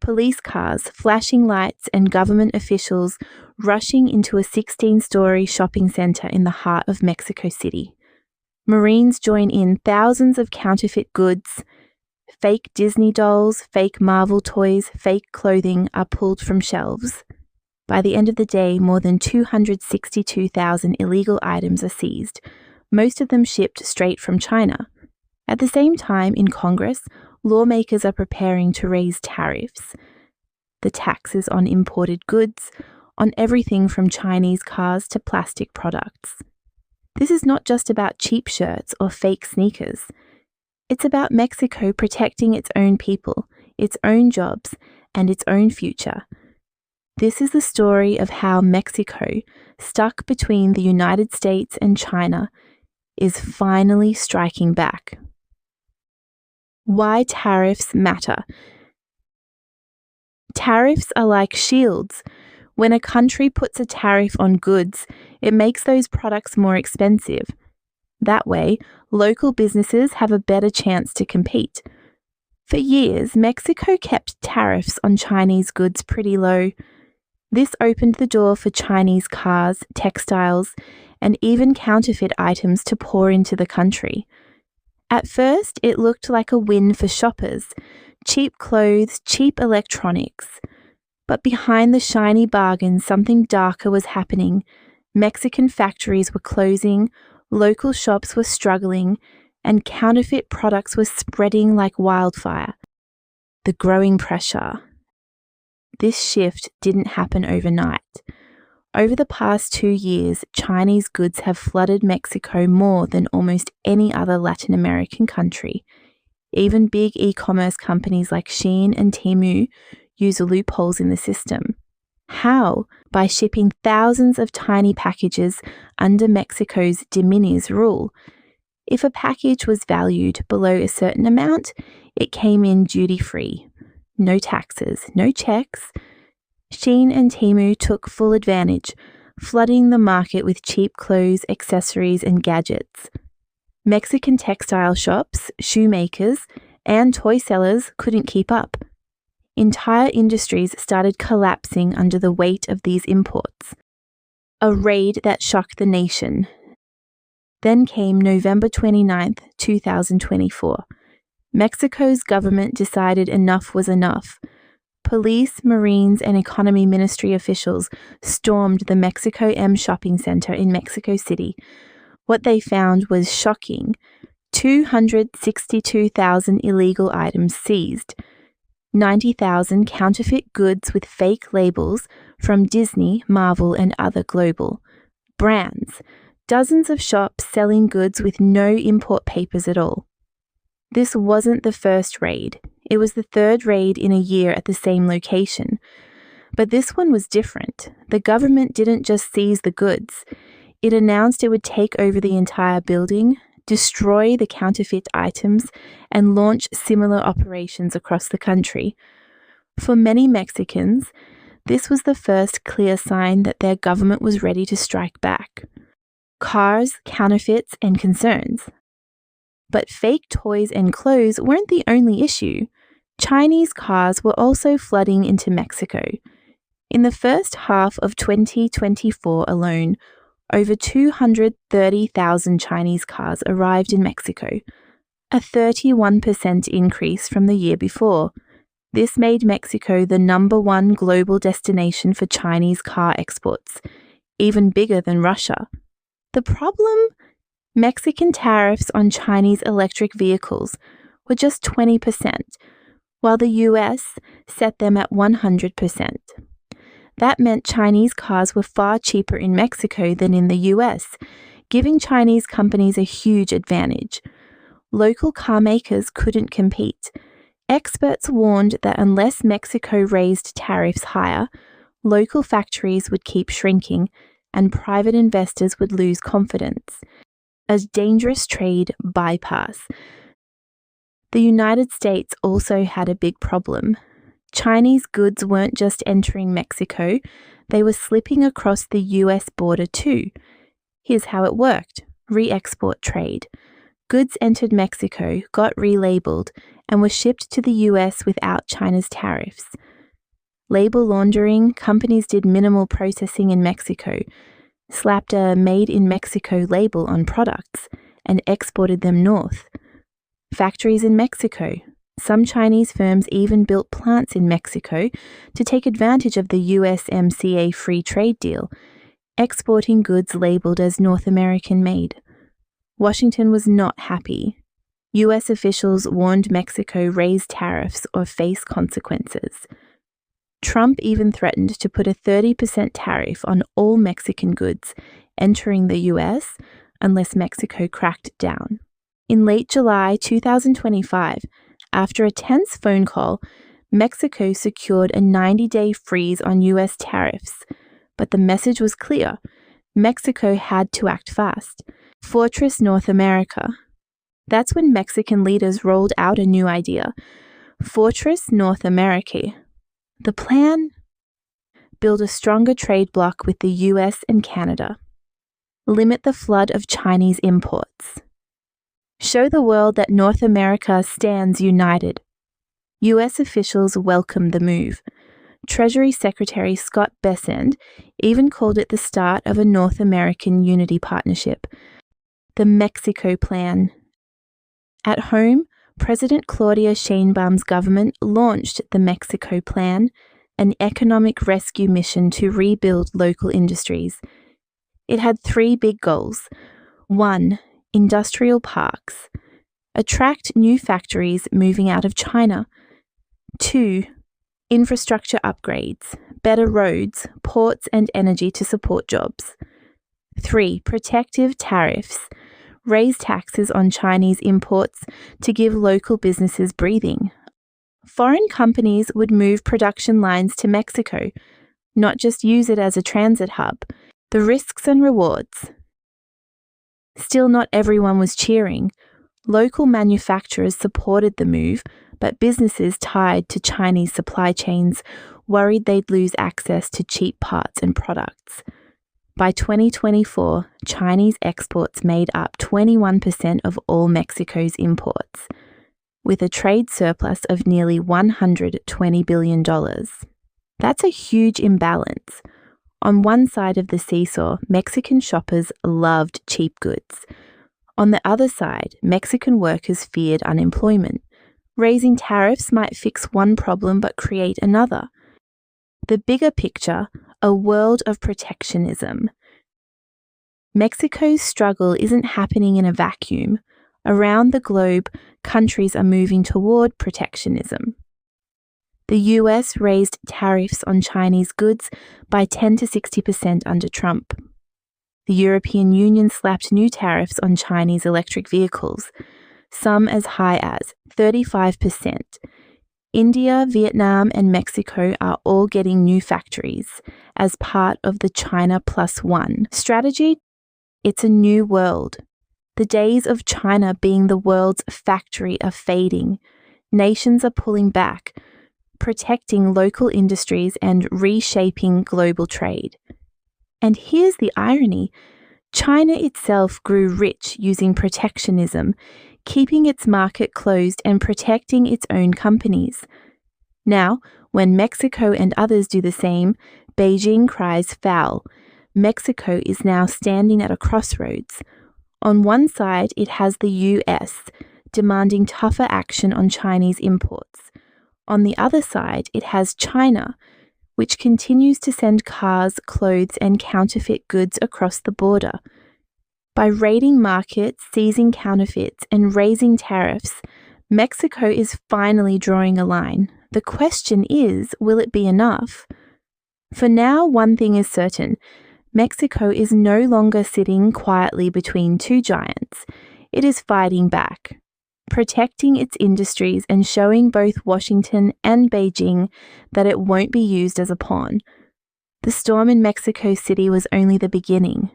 police cars, flashing lights, and government officials rushing into a 16-story shopping center in the heart of Mexico City. Marines join in. Thousands of counterfeit goods, fake Disney dolls, fake Marvel toys, fake clothing are pulled from shelves. By the end of the day, more than 262,000 illegal items are seized, most of them shipped straight from China. At the same time, in Congress, lawmakers are preparing to raise tariffs, the taxes on imported goods, on everything from Chinese cars to plastic products. This is not just about cheap shirts or fake sneakers. It's about Mexico protecting its own people, its own jobs, and its own future. This is the story of how Mexico, stuck between the United States and China, is finally striking back. Why tariffs matter. Tariffs are like shields. When a country puts a tariff on goods, it makes those products more expensive. That way, local businesses have a better chance to compete. For years, Mexico kept tariffs on Chinese goods pretty low. This opened the door for Chinese cars, textiles, and even counterfeit items to pour into the country. At first, it looked like a win for shoppers. Cheap clothes, cheap electronics. But behind the shiny bargain, something darker was happening. Mexican factories were closing, local shops were struggling, and counterfeit products were spreading like wildfire. The growing pressure. This shift didn't happen overnight. Over the past 2 years, Chinese goods have flooded Mexico more than almost any other Latin American country. Even big e-commerce companies like Shein and Temu use loopholes in the system. How? By shipping thousands of tiny packages under Mexico's de minimis rule. If a package was valued below a certain amount, it came in duty-free. No taxes, no checks. Shein and Temu took full advantage, flooding the market with cheap clothes, accessories, and gadgets. Mexican textile shops, shoemakers, and toy sellers couldn't keep up. Entire industries started collapsing under the weight of these imports. A raid that shocked the nation. Then came November 29, 2024. Mexico's government decided enough was enough. Police, Marines, and Economy Ministry officials stormed the Mexico M shopping center in Mexico City. What they found was shocking. 262,000 illegal items seized. 90,000 counterfeit goods with fake labels from Disney, Marvel, and other global brands. Dozens of shops selling goods with no import papers at all. This wasn't the first raid. It was the third raid in a year at the same location. But this one was different. The government didn't just seize the goods. It announced it would take over the entire building, destroy the counterfeit items, and launch similar operations across the country. For many Mexicans, this was the first clear sign that their government was ready to strike back. Cars, counterfeits, and concerns. But fake toys and clothes weren't the only issue. Chinese cars were also flooding into Mexico. In the first half of 2024 alone, over 230,000 Chinese cars arrived in Mexico, a 31% increase from the year before. This made Mexico the #1 global destination for Chinese car exports, even bigger than Russia. The problem? Mexican tariffs on Chinese electric vehicles were just 20%, while the US set them at 100%. That meant Chinese cars were far cheaper in Mexico than in the US, giving Chinese companies a huge advantage. Local car makers couldn't compete. Experts warned that unless Mexico raised tariffs higher, local factories would keep shrinking and private investors would lose confidence. A dangerous trade bypass. The United States also had a big problem. Chinese goods weren't just entering Mexico, they were slipping across the US border too. Here's how it worked. Re-export trade. Goods entered Mexico, got relabeled, and were shipped to the US without China's tariffs. Label laundering, companies did minimal processing in Mexico, slapped a Made in Mexico label on products, and exported them north. Factories in Mexico. Some Chinese firms even built plants in Mexico to take advantage of the USMCA free trade deal, exporting goods labeled as North American made. Washington was not happy. US officials warned Mexico raise tariffs or face consequences. Trump even threatened to put a 30% tariff on all Mexican goods entering the US unless Mexico cracked down. In late July 2025, after a tense phone call, Mexico secured a 90-day freeze on US tariffs, but the message was clear. Mexico had to act fast. Fortress North America. That's when Mexican leaders rolled out a new idea. Fortress North America. The plan? Build a stronger trade bloc with the US and Canada. Limit the flood of Chinese imports. Show the world that North America stands united. US officials welcomed the move. Treasury Secretary Scott Bessent even called it the start of a North American unity partnership, the Mexico Plan. At home, President Claudia Sheinbaum's government launched the Mexico Plan, an economic rescue mission to rebuild local industries. It had 3 big goals. 1. Industrial parks. Attract new factories moving out of China. 2. Infrastructure upgrades. Better roads, ports, and energy to support jobs. 3. Protective tariffs. Raise taxes on Chinese imports to give local businesses breathing. Foreign companies would move production lines to Mexico, not just use it as a transit hub. The risks and rewards. Still, not everyone was cheering. Local manufacturers supported the move, but businesses tied to Chinese supply chains worried they'd lose access to cheap parts and products. By 2024, Chinese exports made up 21% of all Mexico's imports, with a trade surplus of nearly $120 billion. That's a huge imbalance. On one side of the seesaw, Mexican shoppers loved cheap goods. On the other side, Mexican workers feared unemployment. Raising tariffs might fix one problem but create another. The bigger picture, a world of protectionism. Mexico's struggle isn't happening in a vacuum. Around the globe, countries are moving toward protectionism. The US raised tariffs on Chinese goods by 10 to 60% under Trump. The European Union slapped new tariffs on Chinese electric vehicles, some as high as 35%. India, Vietnam, and Mexico are all getting new factories as part of the China Plus One strategy. It's a new world. The days of China being the world's factory are fading. Nations are pulling back, protecting local industries and reshaping global trade. And here's the irony. China itself grew rich using protectionism, keeping its market closed and protecting its own companies. Now, when Mexico and others do the same, Beijing cries foul. Mexico is now standing at a crossroads. On one side, it has the US, demanding tougher action on Chinese imports. On the other side, it has China, which continues to send cars, clothes, and counterfeit goods across the border. By raiding markets, seizing counterfeits, and raising tariffs, Mexico is finally drawing a line. The question is, will it be enough? For now, one thing is certain. Mexico is no longer sitting quietly between two giants. It is fighting back, protecting its industries and showing both Washington and Beijing that it won't be used as a pawn. The storm in Mexico City was only the beginning.